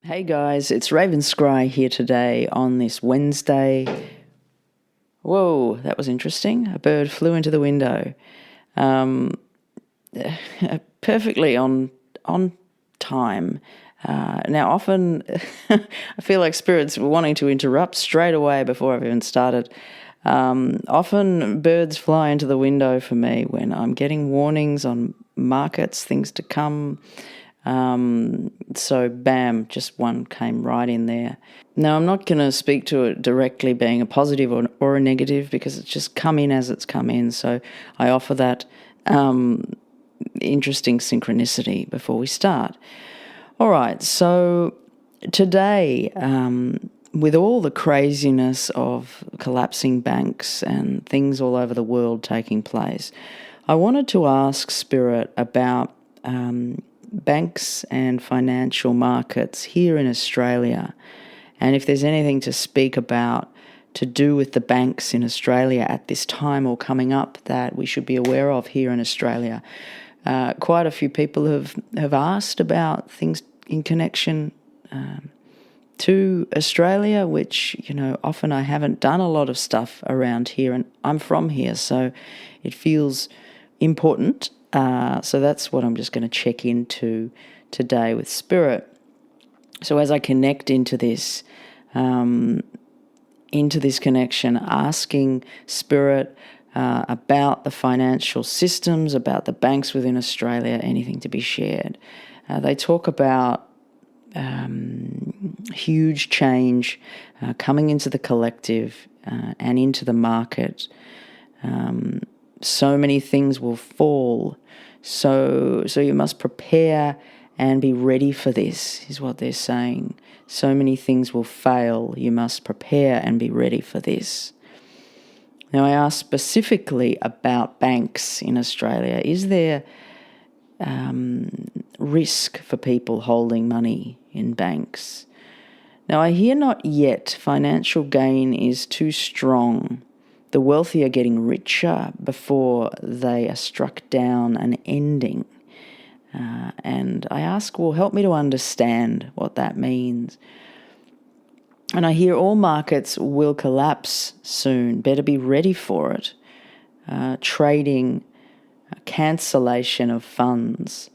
Hey guys, it's Raven Scry here today on this Wednesday. Whoa, that was interesting. A bird flew into the window. Perfectly on time. Now, often I feel like spirits were wanting to interrupt straight away before I've even started. Often birds fly into the window for me when I'm getting warnings on markets, things to come. So bam, just one came right in there. Now, I'm not going to speak to it directly being a positive or a negative because it's just come in as it's come in. So I offer that interesting synchronicity before we start. All right, so today, with all the craziness of collapsing banks and things all over the world taking place, I wanted to ask Spirit about banks and financial markets here in Australia, and if there's anything to speak about to do with the banks in Australia at this time or coming up that we should be aware of here in Australia. Quite a few people have asked about things in connection to Australia, which, often I haven't done a lot of stuff around here, and I'm from here, so it feels important. So that's what I'm just going to check into today with Spirit. So as I connect into this connection, asking Spirit about the financial systems, about the banks within Australia, anything to be shared. They talk about huge change coming into the collective and into the market. So many things will fall. So you must prepare and be ready for this, is what they're saying. So many things will fail. You must prepare and be ready for this. Now, I asked specifically about banks in Australia. Is there risk for people holding money in banks? Now, I hear not yet. Financial gain is too strong. The wealthy are getting richer before they are struck down and ending. And I ask, well, help me to understand what that means. And I hear all markets will collapse soon. Better be ready for it. Trading, cancellation of funds,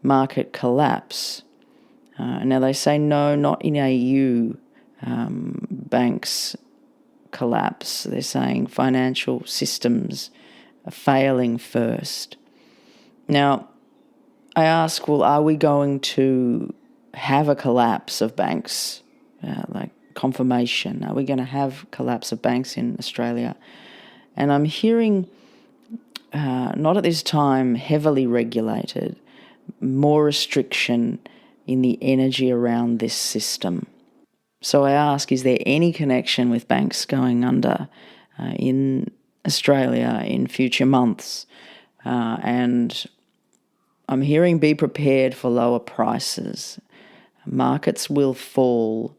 market collapse. Now they say no, not in AU banks collapse. They're saying financial systems are failing first. Now, I ask, well, are we going to have a collapse of banks, like confirmation? Are we going to have collapse of banks in Australia? And I'm hearing, not at this time, heavily regulated, more restriction in the energy around this system. So I ask, is there any connection with banks going under in Australia in future months? And I'm hearing be prepared for lower prices. Markets will fall.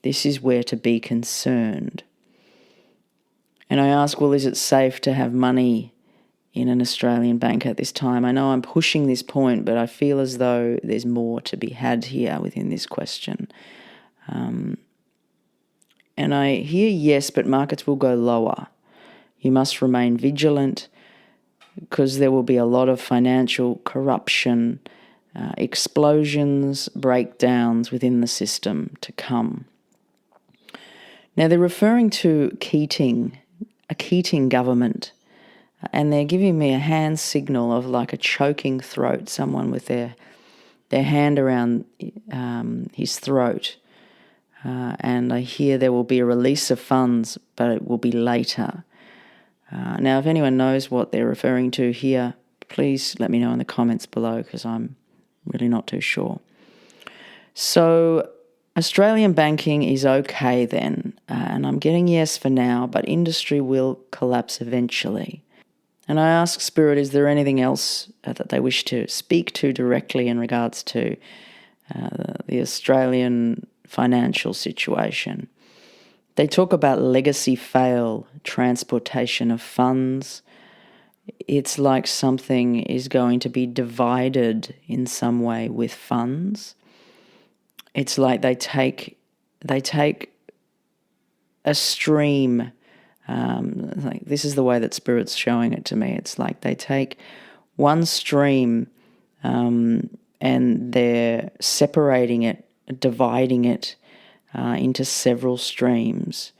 This is where to be concerned. And I ask, well, is it safe to have money in an Australian bank at this time? I know I'm pushing this point, but I feel as though there's more to be had here within this question. And I hear yes, but markets will go lower. You must remain vigilant because there will be a lot of financial corruption, explosions, breakdowns within the system to come. Now they're referring to a Keating Government, and they're giving me a hand signal of like a choking throat, someone with their hand around his throat. And I hear there will be a release of funds, but it will be later. Now, if anyone knows what they're referring to here, please let me know in the comments below because I'm really not too sure. So Australian banking is okay then, and I'm getting yes for now, but industry will collapse eventually. And I ask Spirit, is there anything else that they wish to speak to directly in regards to the Australian financial situation? They talk about legacy fail, transportation of funds. It's like something is going to be divided in some way with funds. it's like they take a stream. Like this is the way that Spirit's showing it to me. It's like they take one stream and they're separating it, dividing it into several streams.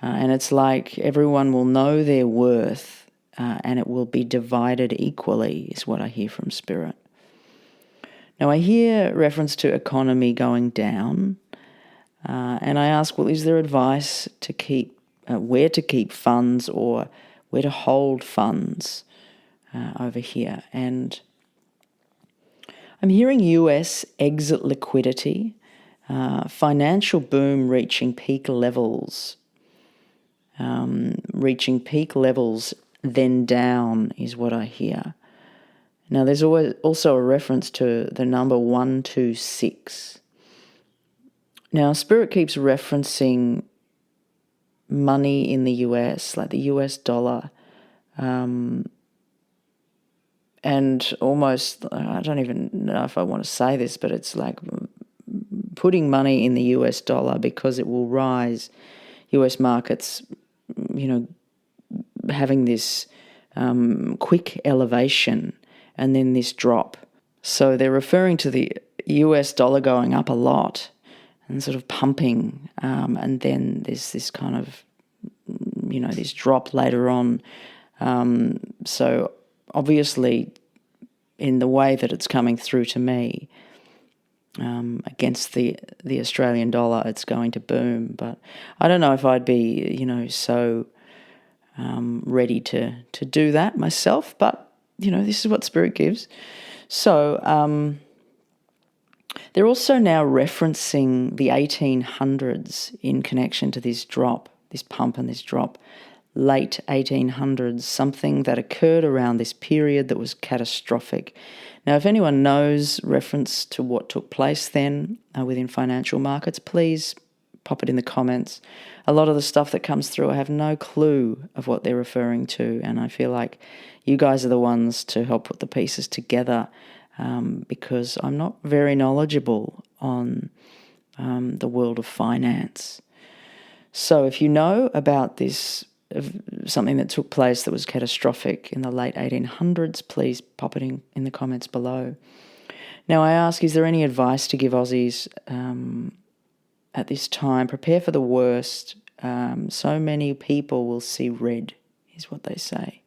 And it's like everyone will know their worth and it will be divided equally, is what I hear from Spirit. Now, I hear reference to economy going down, and I ask, well, is there advice to keep, where to keep funds or where to hold funds over here? And I'm hearing US exit liquidity, financial boom reaching peak levels, then down is what I hear. Now, there's also a reference to the number 126. Now, Spirit keeps referencing money in the US, like the US dollar, and almost, I don't even know if I want to say this, but it's like putting money in the US dollar because it will rise. US markets, having this quick elevation and then this drop. So they're referring to the US dollar going up a lot and sort of pumping, and then there's this kind of, this drop later on. So obviously, in the way that it's coming through to me, against the Australian dollar, it's going to boom. But I don't know if I'd be, so ready to do that myself. But, this is what Spirit gives. So they're also now referencing the 1800s in connection to this drop, this pump and this drop. Late 1800s, something that occurred around this period that was catastrophic. Now, if anyone knows reference to what took place then within financial markets, please pop it in the comments. A lot of the stuff that comes through, I have no clue of what they're referring to, and I feel like you guys are the ones to help put the pieces together, because I'm not very knowledgeable on the world of finance. So if you know about this, something that took place that was catastrophic in the late 1800s, please pop it in the comments below. Now, I ask, is there any advice to give Aussies at this time? Prepare for the worst. So many people will see red, is what they say.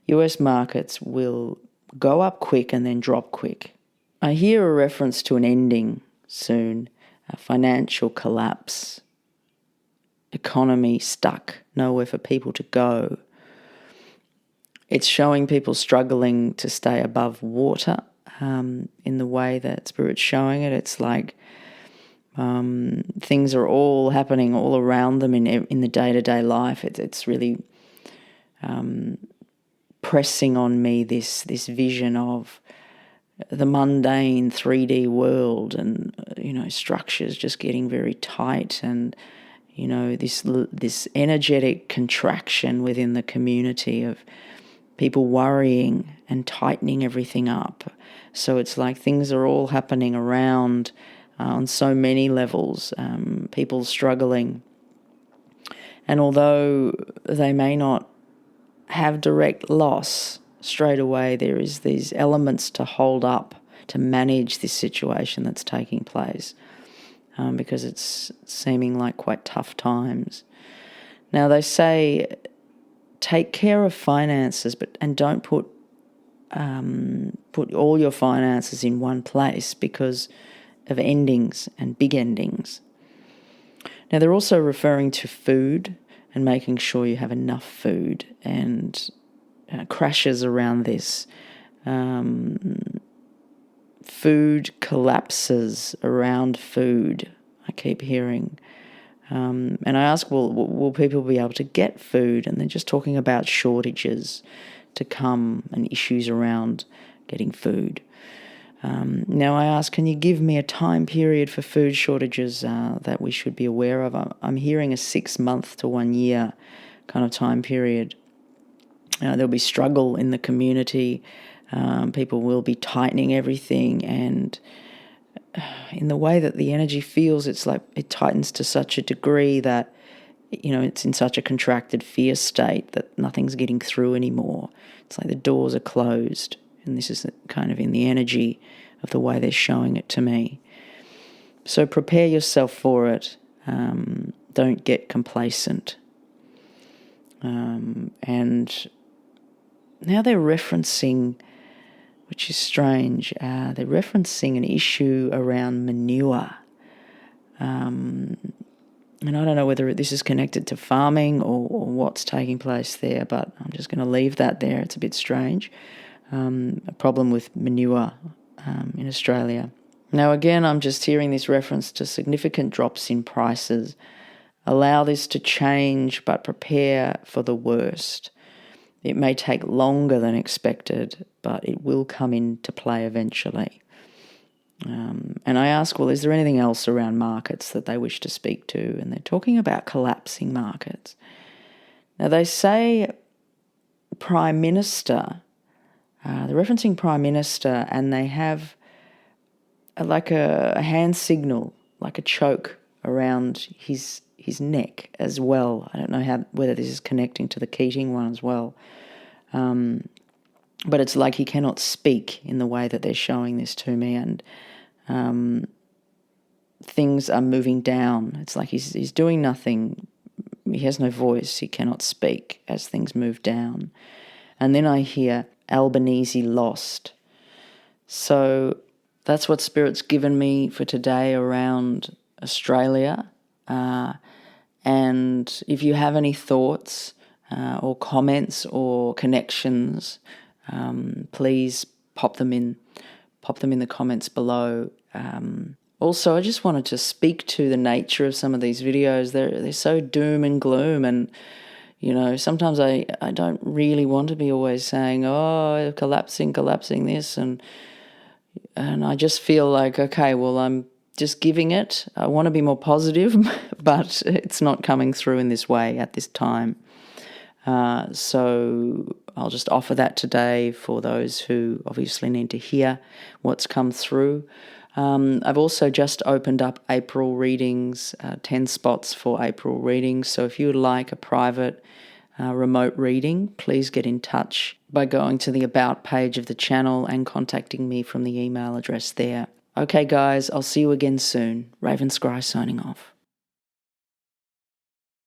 US markets will go up quick and then drop quick. I hear a reference to an ending soon, a financial collapse, economy stuck, nowhere for people to go. It's showing people struggling to stay above water in the way that Spirit's showing it. It's like things are all happening all around them in the day-to-day life. It's really pressing on me this vision of the mundane 3D world and, structures just getting very tight and, this energetic contraction within the community of people worrying and tightening everything up. So it's like things are all happening around on so many levels, people struggling. And although they may not have direct loss straight away, there is these elements to hold up, to manage this situation that's taking place, because it's seeming like quite tough times. Now, they say take care of finances, and don't put all your finances in one place because of endings and big endings. Now, they're also referring to food and making sure you have enough food, and crashes around this. Food collapses around food, I keep hearing. And I ask, will people be able to get food? And they're just talking about shortages to come and issues around getting food. Now I ask, can you give me a time period for food shortages that we should be aware of? I'm hearing a 6 month to 1 year kind of time period. There'll be struggle in the community. People will be tightening everything, and in the way that the energy feels, it's like it tightens to such a degree that, it's in such a contracted fear state that nothing's getting through anymore. It's like the doors are closed, and this is kind of in the energy of the way they're showing it to me. So prepare yourself for it. Don't get complacent. And now they're referencing, which is strange, they're referencing an issue around manure. And I don't know whether this is connected to farming or what's taking place there, but I'm just going to leave that there. It's a bit strange. A problem with manure in Australia. Now, again, I'm just hearing this reference to significant drops in prices. Allow this to change, but prepare for the worst. It may take longer than expected, but it will come into play eventually. And I ask, well, is there anything else around markets that they wish to speak to? And they're talking about collapsing markets. Now, they say Prime Minister, they're referencing Prime Minister, and they have like a hand signal, like a choke around his neck as well. I don't know whether this is connecting to the Keating one as well. But it's like he cannot speak in the way that they're showing this to me, and things are moving down. It's like he's doing nothing. He has no voice. He cannot speak as things move down. And then I hear Albanese lost. So that's what Spirit's given me for today around Australia. And if you have any thoughts or comments or connections, please pop them in the comments below. Also, I just wanted to speak to the nature of some of these videos. They're so doom and gloom, and sometimes I don't really want to be always saying, oh, collapsing this, and I just feel like, okay, well, I'm just giving it. I want to be more positive, but it's not coming through in this way at this time. So I'll just offer that today for those who obviously need to hear what's come through. I've also just opened up April readings, 10 spots for April readings. So if you would like a private remote reading, please get in touch by going to the About page of the channel and contacting me from the email address there. Okay, guys, I'll see you again soon. Raven Scry signing off.